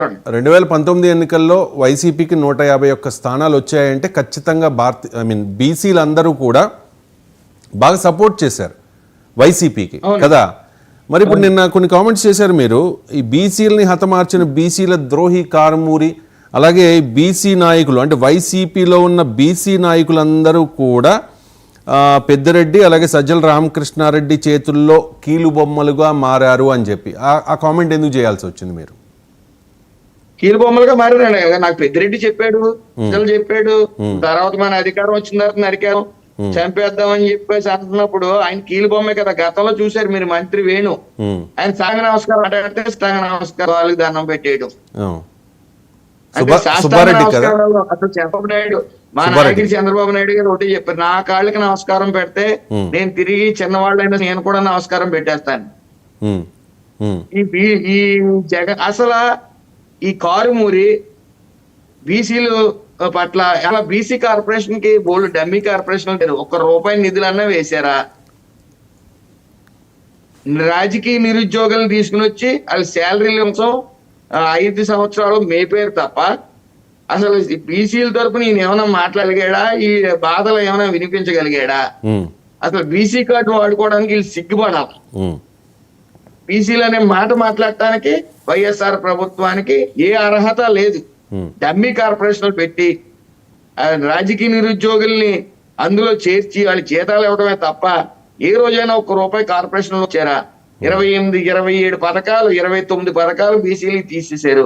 2019 ఎన్నికల్లో వైసీపీకి 151 స్థానాలు వచ్చాయంటే ఖచ్చితంగా బీసీలందరూ కూడా బాగా సపోర్ట్ చేశారు వైసీపీకి కదా. మరి ఇప్పుడు నిన్న కొన్ని కామెంట్స్ చేశారు మీరు, ఈ బీసీలని హతమార్చిన బీసీల ద్రోహి కారుమూరి, అలాగే బీసీ నాయకులు అంటే వైసీపీలో ఉన్న బీసీ నాయకులందరూ కూడా పెద్దిరెడ్డి అలాగే సజ్జల రామకృష్ణారెడ్డి చేతుల్లో కీలుబొమ్మలుగా మారారు అని చెప్పి ఆ కామెంట్ ఎందుకు చేయాల్సి వచ్చింది మీరు? కీలుబొమ్మలుగా మారారండి. నాకు పెద్దిరెడ్డి చెప్పాడు, సజ్జలు చెప్పాడు, తర్వాత మన అధికారం వచ్చిన తర్వాత నరికారం చంపేద్దామని చెప్పేసి అంటున్నప్పుడు ఆయన కీలుబొమ్మే కదా. గతంలో చూశారు మీరు, మంత్రి వేణు ఆయన సాంగ నమస్కారం అంటే సాంగ నమస్కారం వాళ్ళకి దండం పెట్టేయడం. అంటే అసలు చంద్రబాబు నాయుడు, మా నాయకుడు చంద్రబాబు నాయుడు గారు ఒకటి చెప్పారు, నా కాళ్ళకి నమస్కారం పెడితే నేను తిరిగి చిన్నవాళ్ళైనా నేను కూడా నమస్కారం పెట్టేస్తాను. ఈ జగన్ అసలు ఈ కారుమూరి బీసీలు పట్ల అలా బీసీ కార్పొరేషన్ కి బోల్డ్ డమ్మీ కార్పొరేషన్ ₹1 నిధులన్నా వేశారా? రాజకీయ నిరుద్యోగులను తీసుకుని వచ్చి వాళ్ళ శాలరీల కోసం 5 సంవత్సరాలు మేపేరు తప్ప అసలు బీసీల తరపున ఈయన ఏమైనా మాట్లాడగలిగాడా? ఈ బాధలు ఏమైనా వినిపించగలిగాడా? అసలు బీసీ కార్డు వాడుకోవడానికి వీళ్ళు సిగ్గుపడాలి. బీసీలు అనే మాట మాట్లాడటానికి వైఎస్ఆర్ ప్రభుత్వానికి ఏ అర్హత లేదు. డమ్మీ కార్పొరేషన్లు పెట్టి రాజకీయ నిరుద్యోగుల్ని అందులో చేర్చి వాళ్ళ జీతాలు ఇవ్వడమే తప్ప ఏ రోజైనా ₹1 కార్పొరేషన్ వచ్చారా? 27 పథకాలు, 29 పథకాలు బీసీలు తీసేశారు,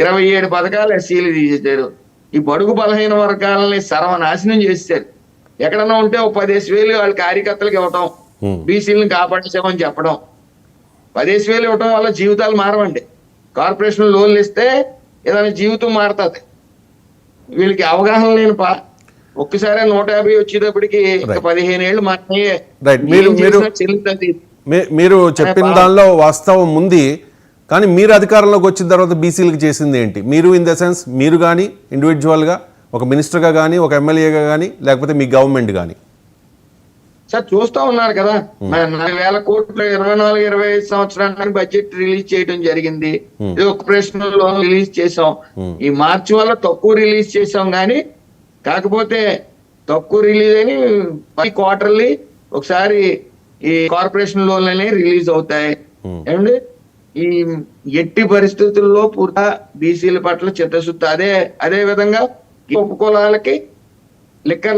27 పథకాలు ఎస్సీలు తీసేశారు. ఈ బడుగు బలహీన వర్గాలని సర్వనాశనం చేశారు. ఎక్కడన్నా ఉంటే 10,000 వాళ్ళ కార్యకర్తలకు ఇవ్వటం, బీసీలను కాపాడేసామని చెప్పడం. 10,000 ఇవ్వటం వల్ల జీవితాలు మారవండి. కార్పొరేషన్ లోన్లు ఇస్తే ఏదైనా జీవితం మారుతుంది. వీళ్ళకి అవగాహన లేని ఒక్కసారి 150 వచ్చేటప్పటికి 15 ఏళ్ళు మాత్రమే చెల్లుతుంది. మీరు చెప్పిన దానిలో వాస్తవం ఉంది, కానీ మీరు అధికారంలోకి వచ్చిన తర్వాత బీసీలకు చేసింది ఏంటి? మీరు ఇన్ ద సెన్స్ మీరు కానీ ఇండివిజువల్గా ఒక మినిస్టర్గా కానీ ఒక ఎమ్మెల్యేగా కానీ లేకపోతే మీ గవర్నమెంట్ కానీ సార్ చూస్తా ఉన్నారు కదా, 4,000 కోట్లు 24-25 సంవత్సరానికి బడ్జెట్ రిలీజ్ చేయడం జరిగింది. ఇది ఒక ప్రశ్న లోన్ రిలీజ్ చేసాం. ఈ మార్చి వల్ల తక్కువ రిలీజ్ చేసాం, కానీ కాకపోతే తక్కువ రిలీజ్ అని క్వార్టర్లీ ఒకసారి ఈ కార్పొరేషన్ లోన్లు అనేవి రిలీజ్ అవుతాయి. ఏమండి ఈ ఎట్టి పరిస్థితుల్లో పూర్తి బీసీల పట్ల చిత్తశుద్ధి. అదే విధంగా ఉపకులాలకి లిక్కర్